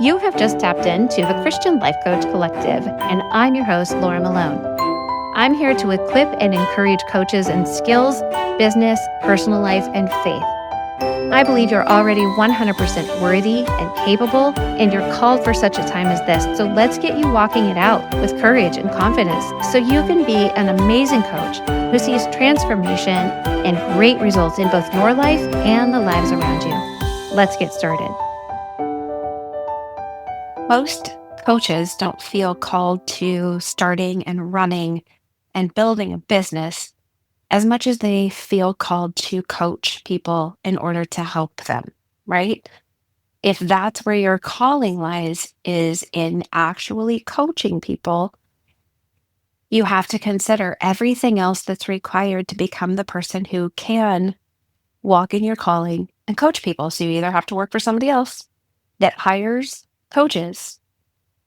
You have just tapped into the Christian Life Coach Collective, and I'm your host, Laura Malone. I'm here to equip and encourage coaches in skills, business, personal life, and faith. I believe you're already 100% worthy and capable, and you're called for such a time as this. So let's get you walking it out with courage and confidence so you can be an amazing coach who sees transformation and great results in both your life and the lives around you. Let's get started. Most coaches don't feel called to starting and running and building a business as much as they feel called to coach people in order to help them, right? If that's where your calling lies, is in actually coaching people, you have to consider everything else that's required to become the person who can walk in your calling and coach people. So you either have to work for somebody else that hires coaches,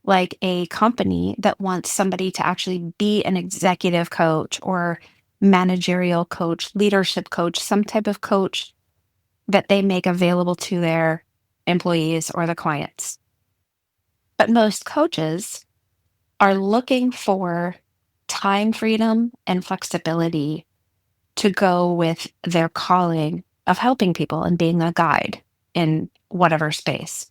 like a company that wants somebody to actually be an executive coach or managerial coach, leadership coach, some type of coach that they make available to their employees or the clients. But most coaches are looking for time freedom and flexibility to go with their calling of helping people and being a guide in whatever space.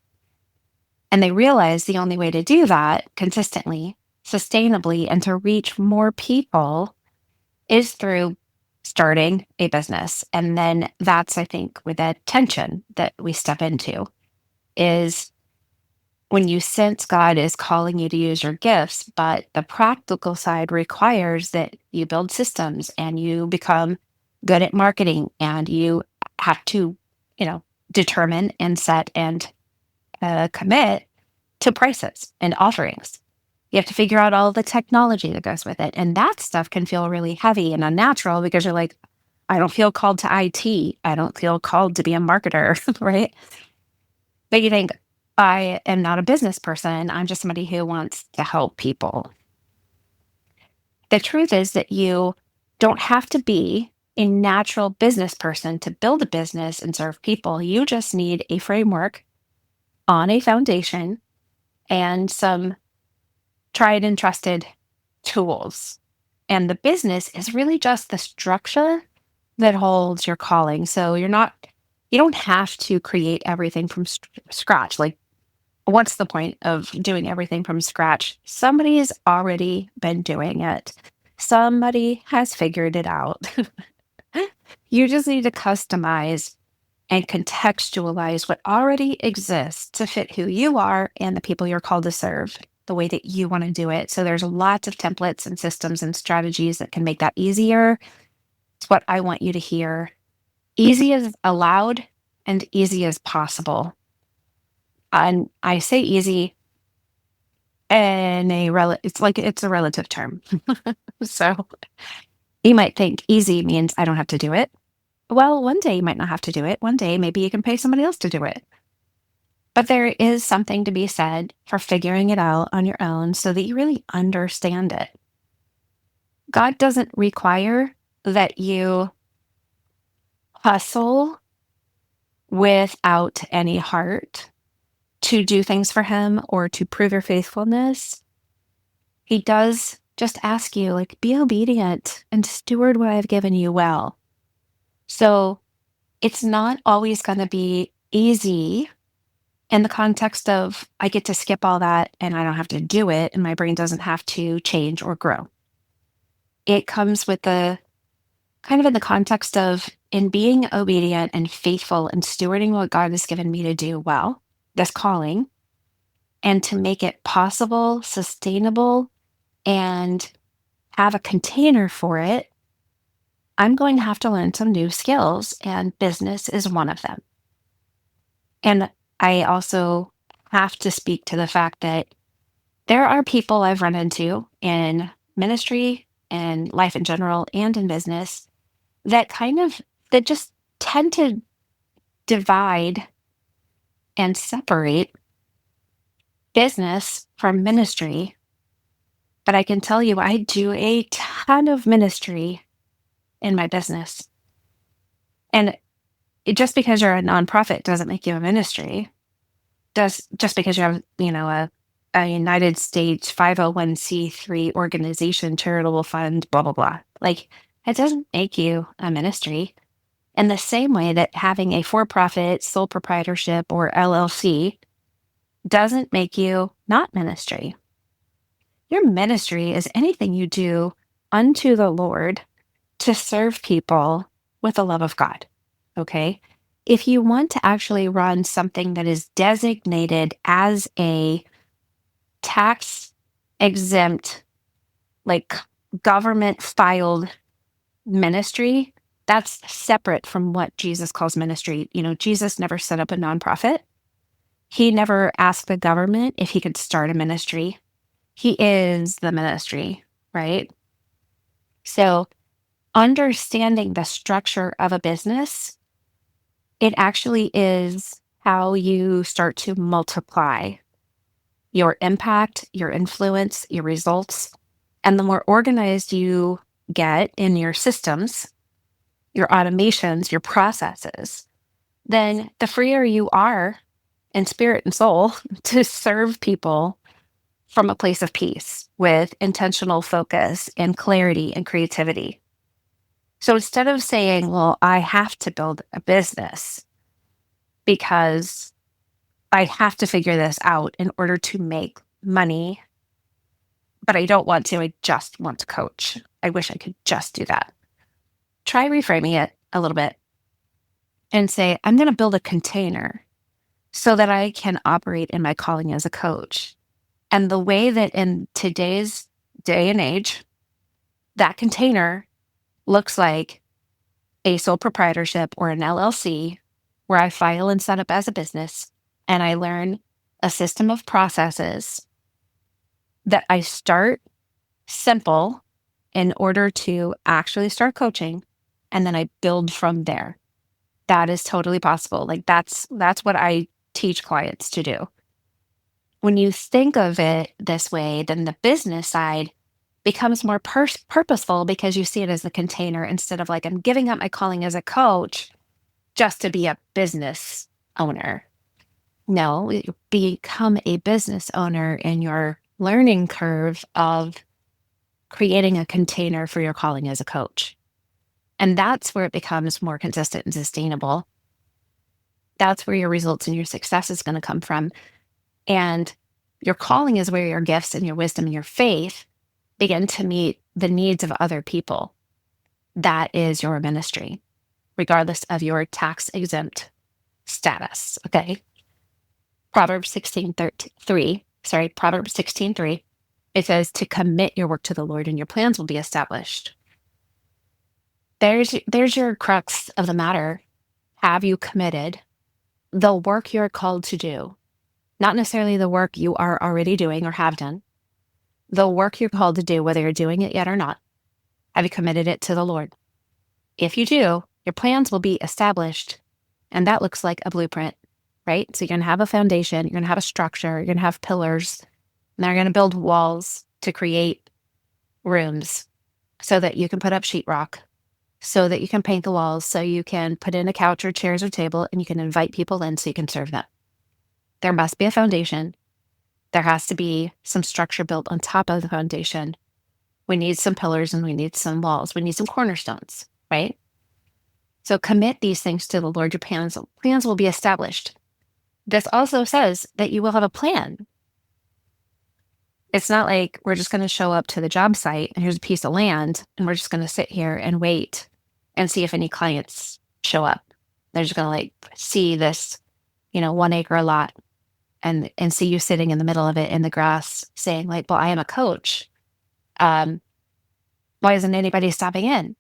And they realize the only way to do that consistently, sustainably, and to reach more people is through starting a business. And then that's, I think, with that tension that we step into is when you sense God is calling you to use your gifts, but the practical side requires that you build systems and you become good at marketing and you have to, determine and set and commit to prices and offerings. You have to figure out all the technology that goes with it. And that stuff can feel really heavy and unnatural because you're like, I don't feel called to IT. I don't feel called to be a marketer, right? But you think, I am not a business person. I'm just somebody who wants to help people. The truth is that you don't have to be a natural business person to build a business and serve people. You just need a framework on a foundation and some tried and trusted tools. And the business is really just the structure that holds your calling. So you don't have to create everything from scratch. Like, what's the point of doing everything from scratch? Somebody's already been doing it, somebody has figured it out. You just need to customize and contextualize what already exists to fit who you are and the people you're called to serve the way that you want to do it. So there's lots of templates and systems and strategies that can make that easier. It's what I want you to hear. Easy as allowed and easy as possible. And I say easy in it's a relative term. So you might think easy means I don't have to do it. Well, one day you might not have to do it. One day maybe you can pay somebody else to do it. But there is something to be said for figuring it out on your own so that you really understand it. God doesn't require that you hustle without any heart to do things for him or to prove your faithfulness. He does just ask you, like, be obedient and steward what I've given you well. So it's not always going to be easy in the context of I get to skip all that and I don't have to do it and my brain doesn't have to change or grow. It comes with the kind of in the context of in being obedient and faithful and stewarding what God has given me to do well, this calling, and to make it possible, sustainable, and have a container for it, I'm going to have to learn some new skills, and business is one of them. And I also have to speak to the fact that there are people I've run into in ministry and life in general and in business that just tend to divide and separate business from ministry. But I can tell you, I do a ton of ministry in my business. And just because you're a nonprofit doesn't make you a ministry. just because you have, a United States 501(c)(3) organization, charitable fund, blah, blah, blah. Like, it doesn't make you a ministry. In the same way that having a for profit, sole proprietorship, or LLC doesn't make you not ministry. Your ministry is anything you do unto the Lord to serve people with the love of God. Okay. If you want to actually run something that is designated as a tax exempt, like government filed ministry, that's separate from what Jesus calls ministry. Jesus never set up a nonprofit. He never asked the government if he could start a ministry. He is the ministry, right? So, understanding the structure of a business, it actually is how you start to multiply your impact, your influence, your results. And the more organized you get in your systems, your automations, your processes, then the freer you are in spirit and soul to serve people from a place of peace with intentional focus and clarity and creativity. So instead of saying, well, I have to build a business because I have to figure this out in order to make money, but I don't want to, I just want to coach. I wish I could just do that. Try reframing it a little bit and say, I'm going to build a container so that I can operate in my calling as a coach. And the way that in today's day and age, that container looks like a sole proprietorship or an LLC where I file and set up as a business and I learn a system of processes that I start simple in order to actually start coaching, and then I build from there. That is totally possible. Like that's what I teach clients to do. When you think of it this way, then the business side becomes more purposeful because you see it as a container instead of like, I'm giving up my calling as a coach just to be a business owner. No, you become a business owner in your learning curve of creating a container for your calling as a coach. And that's where it becomes more consistent and sustainable. That's where your results and your success is going to come from. And your calling is where your gifts and your wisdom and your faith begin to meet the needs of other people. That is your ministry, regardless of your tax exempt status. Okay. Proverbs 16:3. It says to commit your work to the Lord and your plans will be established. There's your crux of the matter. Have you committed the work you're called to do? Not necessarily the work you are already doing or have done. The work you're called to do, whether you're doing it yet or not. Have you committed it to the Lord? If you do, your plans will be established. And that looks like a blueprint, right? So you're going to have a foundation, you're going to have a structure, you're going to have pillars, and they're going to build walls to create rooms so that you can put up sheetrock, so that you can paint the walls, so you can put in a couch or chairs or table, and you can invite people in so you can serve them. There must be a foundation. There has to be some structure built on top of the foundation. We need some pillars and we need some walls. We need some cornerstones, right? So commit these things to the Lord. Your plans will be established. This also says that you will have a plan. It's not like we're just going to show up to the job site and here's a piece of land and we're just going to sit here and wait and see if any clients show up. They're just going to like see this, 1 acre lot and see you sitting in the middle of it in the grass saying like, well, I am a coach. Why isn't anybody stopping in?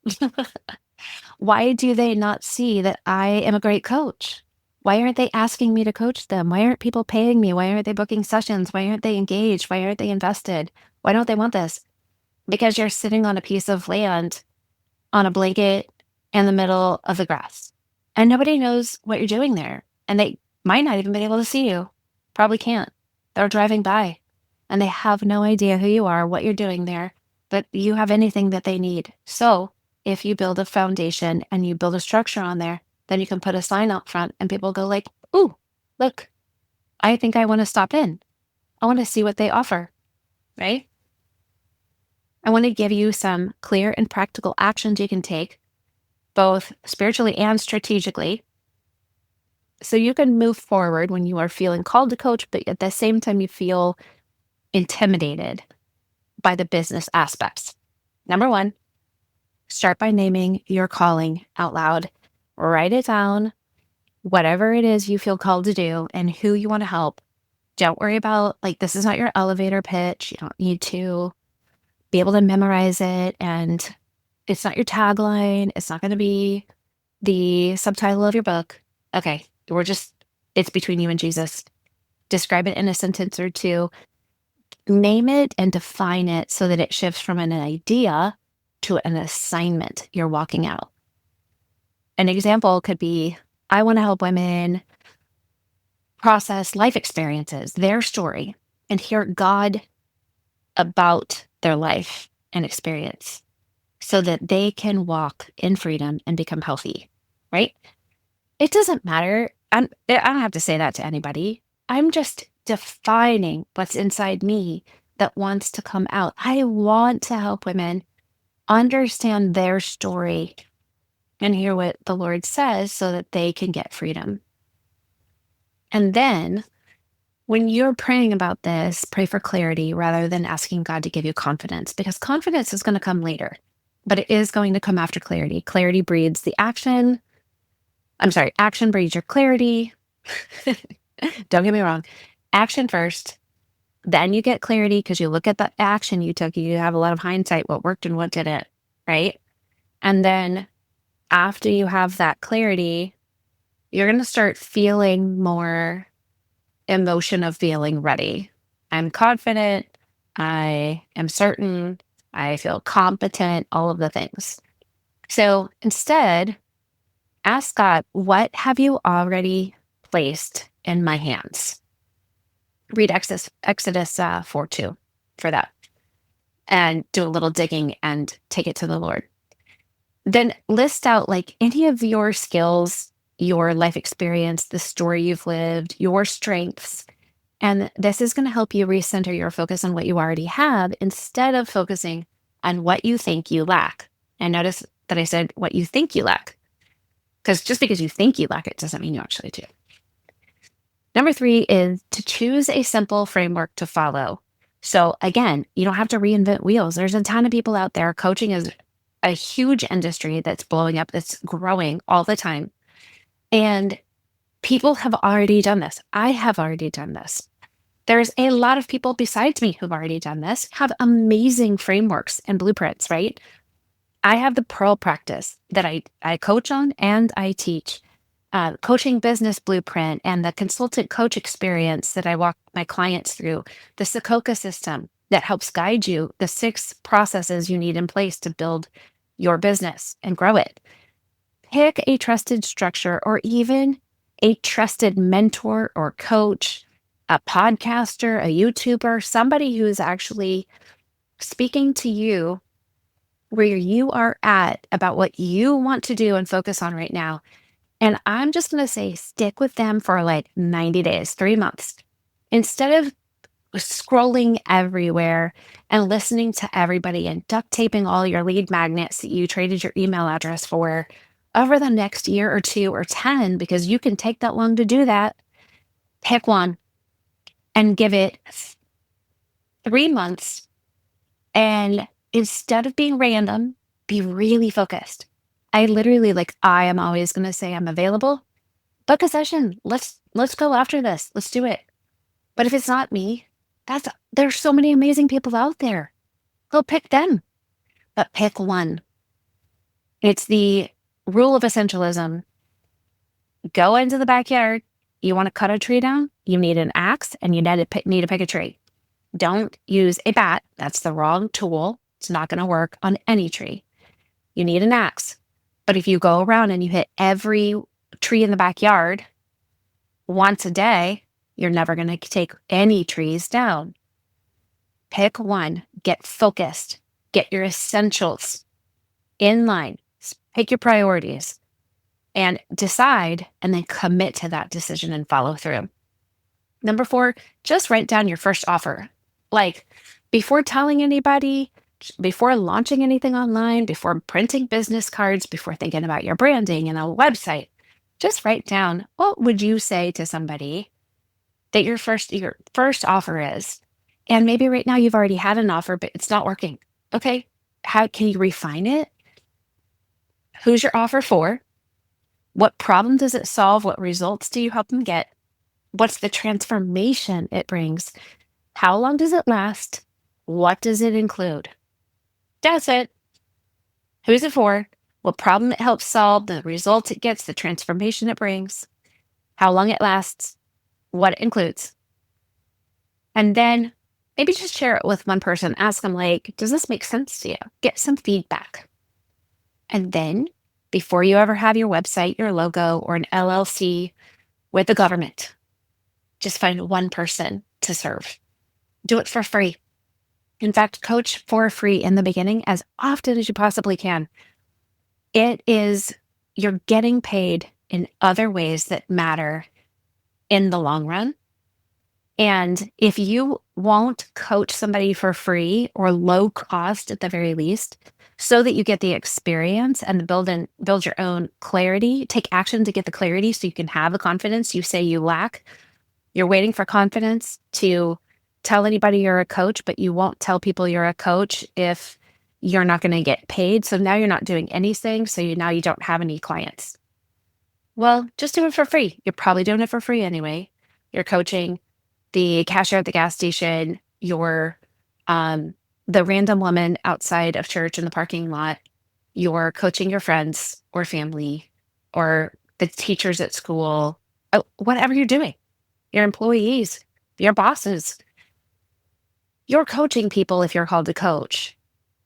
Why do they not see that I am a great coach? Why aren't they asking me to coach them? Why aren't people paying me? Why aren't they booking sessions? Why aren't they engaged? Why aren't they invested? Why don't they want this? Because you're sitting on a piece of land on a blanket in the middle of the grass. And nobody knows what you're doing there. And they might not even be able to see you. Probably can't. They're driving by and they have no idea who you are, what you're doing there, but you have anything that they need. So if you build a foundation and you build a structure on there, then you can put a sign out front and people go like, ooh, look, I think I want to stop in. I want to see what they offer, right? I want to give you some clear and practical actions you can take, both spiritually and strategically, so you can move forward when you are feeling called to coach, but at the same time, you feel intimidated by the business aspects. Number one, start by naming your calling out loud. Write it down, whatever it is you feel called to do and who you want to help. Don't worry about, like, this is not your elevator pitch. You don't need to be able to memorize it. And it's not your tagline. It's not going to be the subtitle of your book. Okay. It's between you and Jesus. Describe it in a sentence or two. Name it and define it so that it shifts from an idea to an assignment you're walking out. An example could be, I want to help women process life experiences, their story, and hear God about their life and experience so that they can walk in freedom and become healthy, right? It doesn't matter. I don't have to say that to anybody. I'm just defining what's inside me that wants to come out. I want to help women understand their story and hear what the Lord says so that they can get freedom. And then when you're praying about this, pray for clarity rather than asking God to give you confidence, because confidence is going to come later, but it is going to come after clarity. Clarity breeds the action. I'm sorry, action breeds your clarity. Don't get me wrong. Action first, then you get clarity because you look at the action you took. You have a lot of hindsight, what worked and what didn't, right? And then after you have that clarity, you're going to start feeling more emotion of feeling ready. I'm confident. I am certain. I feel competent, all of the things. So instead, ask God, what have you already placed in my hands? Read Exodus 4:2 for that and do a little digging and take it to the Lord. Then list out like any of your skills, your life experience, the story you've lived, your strengths. And this is going to help you recenter your focus on what you already have instead of focusing on what you think you lack. And notice that I said what you think you lack, because just because you think you lack it doesn't mean you actually do. Number three is to choose a simple framework to follow. So again, you don't have to reinvent wheels. There's a ton of people out there. Coaching is a huge industry that's blowing up, that's growing all the time. And people have already done this. I have already done this. There's a lot of people besides me who've already done this, have amazing frameworks and blueprints, right? I have the Pearl practice that I coach on and I teach. Coaching business blueprint and the consultant coach experience that I walk my clients through, the Sokoka system that helps guide you, the 6 processes you need in place to build your business and grow it. Pick a trusted structure or even a trusted mentor or coach, a podcaster, a YouTuber, somebody who is actually speaking to you where you are at about what you want to do and focus on right now. And I'm just going to say, stick with them for like 90 days, 3 months. Instead of scrolling everywhere and listening to everybody and duct taping all your lead magnets that you traded your email address for over the next year or 2 or 10, because you can take that long to do that, pick one and give it 3 months. And instead of being random, be really focused. I literally, like, I am always going to say I'm available. Book a session. Let's go after this. Let's do it. But if it's not me, there's so many amazing people out there. Go pick them, but pick one. It's the rule of essentialism. Go into the backyard. You want to cut a tree down? You need an axe and you need to pick a tree. Don't use a bat. That's the wrong tool. It's not going to work on any tree. You need an axe. But if you go around and you hit every tree in the backyard once a day, you're never going to take any trees down. Pick one, get focused, get your essentials in line, pick your priorities, and decide, and then commit to that decision and follow through. Number four, just write down your first offer. Like before telling anybody, before launching anything online, before printing business cards, before thinking about your branding and a website, just write down what would you say to somebody that your first offer is. And maybe right now you've already had an offer, but it's not working. Okay. How can you refine it? Who's your offer for? What problem does it solve? What results do you help them get? What's the transformation it brings? How long does it last? What does it include? That's it. Who's it for? What problem it helps solve, the results it gets, the transformation it brings, how long it lasts, what it includes. And then maybe just share it with one person. Ask them, like, does this make sense to you? Get some feedback. And then before you ever have your website, your logo, or an LLC with the government, just find one person to serve. Do it for free. In fact, coach for free in the beginning as often as you possibly can. It is, you're getting paid in other ways that matter in the long run. And if you won't coach somebody for free or low cost at the very least, so that you get the experience and build your own clarity, take action to get the clarity so you can have the confidence you say you lack. You're waiting for confidence to tell anybody you're a coach, but you won't tell people you're a coach if you're not going to get paid. So now you're not doing anything. So now you don't have any clients. Well, just do it for free. You're probably doing it for free anyway. You're coaching the cashier at the gas station, you're um, the random woman outside of church in the parking lot, you're coaching your friends or family or the teachers at school, whatever you're doing, your employees, your bosses, you're coaching people if you're called to coach.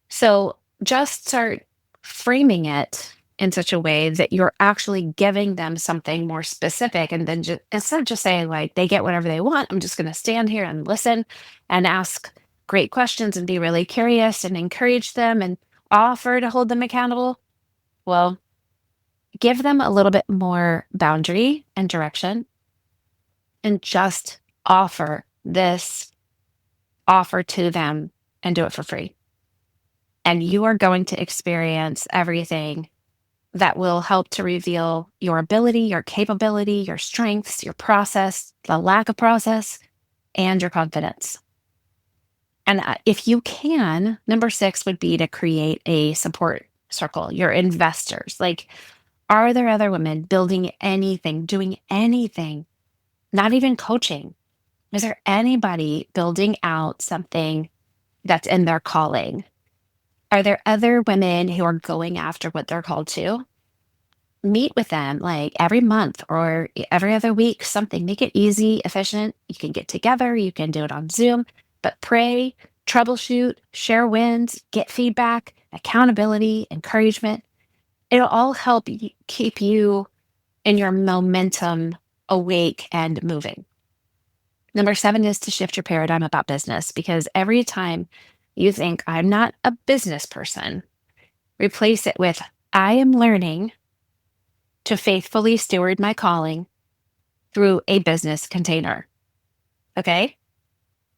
So just start framing it in such a way that you're actually giving them something more specific. And then just instead of just saying, like, they get whatever they want, I'm just going to stand here and listen and ask great questions and be really curious and encourage them and offer to hold them accountable. Well, give them a little bit more boundary and direction and just offer to them and do it for free. And you are going to experience everything that will help to reveal your ability, your capability, your strengths, your process, the lack of process, and your confidence. And if you can, number six would be to create a support circle, your investors. Like, are there other women building anything, doing anything, not even coaching? Is there anybody building out something that's in their calling? Are there other women who are going after what they're called to? Meet with them like every month or every other week, something. Make it easy, efficient. You can get together, you can do it on Zoom, but pray, troubleshoot, share wins, get feedback, accountability, encouragement. It'll all help keep you in your momentum awake and moving. Number seven is to shift your paradigm about business because every time you think, I'm not a business person, replace it with, I am learning to faithfully steward my calling through a business container. Okay?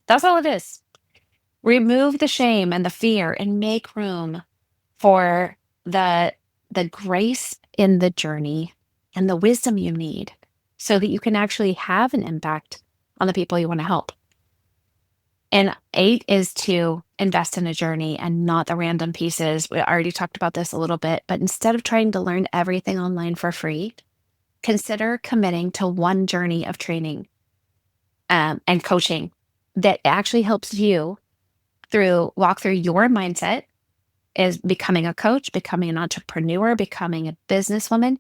That's all it is. Remove the shame and the fear and make room for the grace in the journey and the wisdom you need so that you can actually have an impact on the people you want to help. And eight is to invest in a journey and not the random pieces. We already talked about this a little bit, but instead of trying to learn everything online for free, consider committing to one journey of training and coaching that actually helps you walk through your mindset is becoming a coach, becoming an entrepreneur, becoming a businesswoman,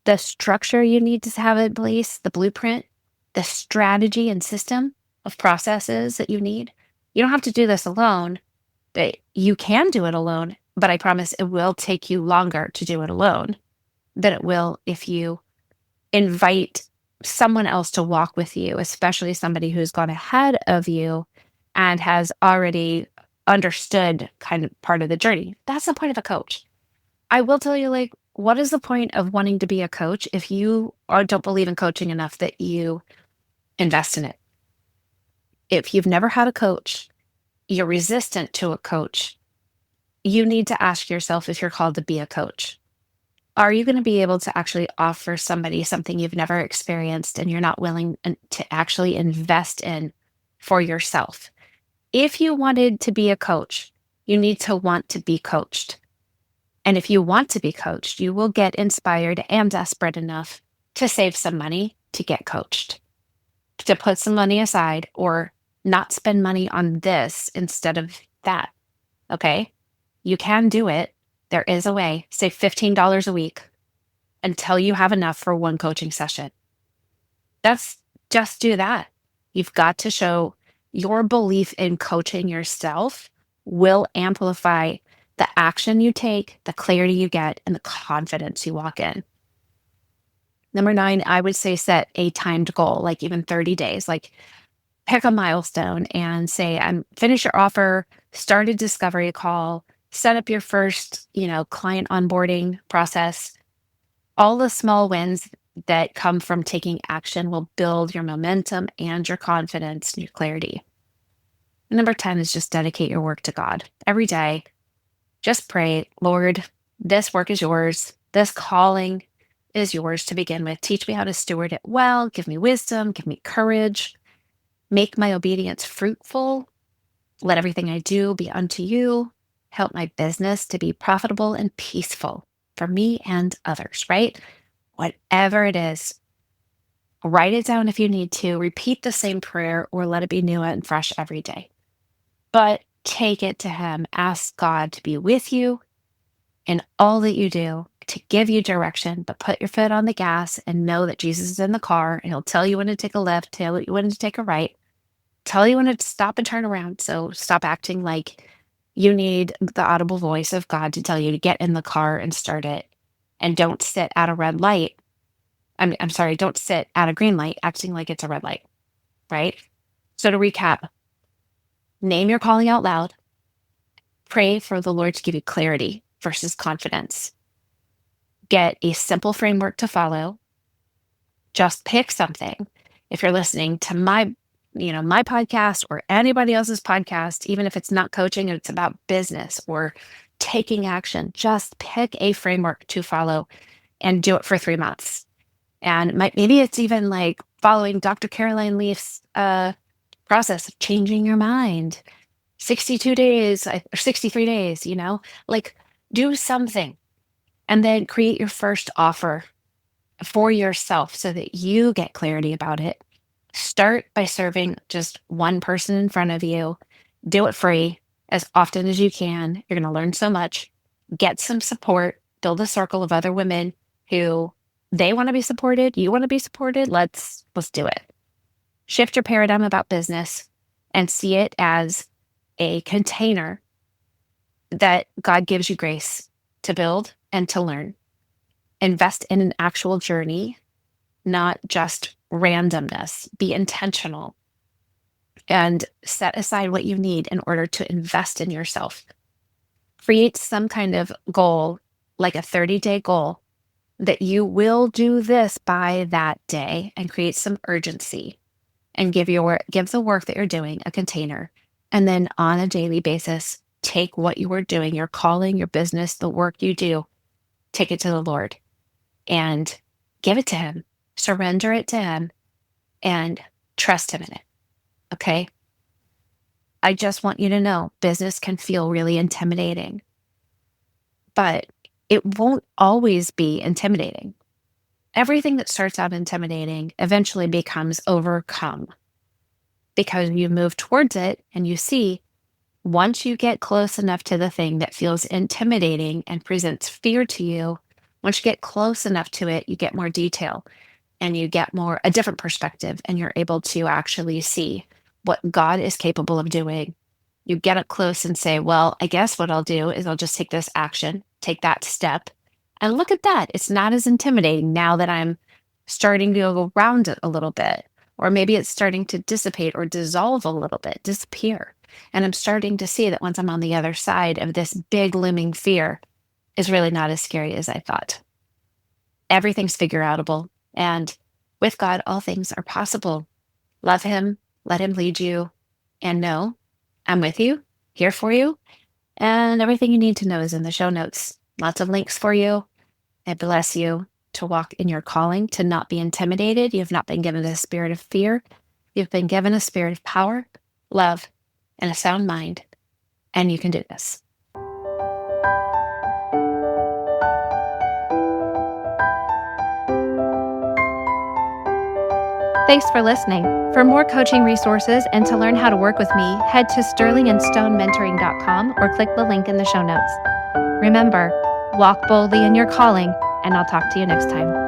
the structure you need to have in place, the blueprint, the strategy and system of processes that you need. You don't have to do this alone, but you can do it alone. But I promise it will take you longer to do it alone than it will if you invite someone else to walk with you, especially somebody who's gone ahead of you and has already understood kind of part of the journey. That's the point of a coach. I will tell you, like, what is the point of wanting to be a coach if you don't believe in coaching enough that you invest in it. If you've never had a coach, you're resistant to a coach, you need to ask yourself if you're called to be a coach. Are you going to be able to actually offer somebody something you've never experienced and you're not willing to actually invest in for yourself? If you wanted to be a coach, you need to want to be coached. And if you want to be coached, you will get inspired and desperate enough to save some money to get coached, to put some money aside or not spend money on this instead of that. Okay. You can do it. There is a way. Save $15 a week until you have enough for one coaching session. That's just do that. You've got to show your belief in coaching yourself will amplify the action you take, the clarity you get, and the confidence you walk in. Number 9, I would say set a timed goal, like even 30 days. Like pick a milestone and say, I'm finish your offer, start a discovery call, set up your first, client onboarding process. All the small wins that come from taking action will build your momentum and your confidence and your clarity. Number 10 is just dedicate your work to God every day. Just pray, Lord, this work is yours. This calling is yours to begin with. Teach me how to steward it well. Give me wisdom. Give me courage. Make my obedience fruitful. Let everything I do be unto you. Help my business to be profitable and peaceful for me and others, right? Whatever it is, write it down if you need to. Repeat the same prayer or let it be new and fresh every day. But take it to Him. Ask God to be with you in all that you do, to give you direction, but put your foot on the gas and know that Jesus is in the car and He'll tell you when to take a left, tell you when to take a right, tell you when to stop and turn around. So stop acting like you need the audible voice of God to tell you to get in the car and start it. And don't sit at a red light. I'm sorry, don't sit at a green light acting like it's a red light, right? So to recap, name your calling out loud. Pray for the Lord to give you clarity versus confidence. Get a simple framework to follow. Just pick something. If you're listening to my podcast or anybody else's podcast, even if it's not coaching and it's about business or taking action, just pick a framework to follow and do it for 3 months. And maybe it's even like following Dr. Caroline Leaf's process of changing your mind. 62 days or 63 days, like do something and then create your first offer for yourself so that you get clarity about it. Start by serving just one person in front of you. Do it free as often as you can. You're going to learn so much. Get some support. Build a circle of other women who they want to be supported. You want to be supported. Let's do it. Shift your paradigm about business and see it as a container that God gives you grace to build and to learn. Invest in an actual journey, not just randomness. Be intentional and set aside what you need in order to invest in yourself. Create some kind of goal, like a 30-day goal, that you will do this by that day, and create some urgency and give the work that you're doing a container. And then on a daily basis, take what you are doing, your calling, your business, the work you do, take it to the Lord and give it to Him. Surrender it to Him and trust Him in it. Okay? I just want you to know business can feel really intimidating, but it won't always be intimidating. Everything that starts out intimidating eventually becomes overcome because you move towards it and you see once you get close enough to the thing that feels intimidating and presents fear to you, once you get close enough to it, you get more detail and you get a different perspective, and you're able to actually see what God is capable of doing. You get up close and say, well, I guess what I'll do is I'll just take this action, take that step, and look at that. It's not as intimidating now that I'm starting to go around it a little bit, or maybe it's starting to dissipate or dissolve a little bit, disappear. And I'm starting to see that once I'm on the other side of this big looming fear, is really not as scary as I thought. Everything's figure outable. And with God, all things are possible. Love him, let him lead you, and know I'm with you, here for you, and everything you need to know is in the show notes. Lots of links for you. I bless you to walk in your calling, to not be intimidated. You have not been given a spirit of fear. You've been given a spirit of power, love, and a sound mind, and you can do this. Thanks for listening. For more coaching resources and to learn how to work with me, head to sterlingandstonementoring.com or click the link in the show notes. Remember, walk boldly in your calling, and I'll talk to you next time.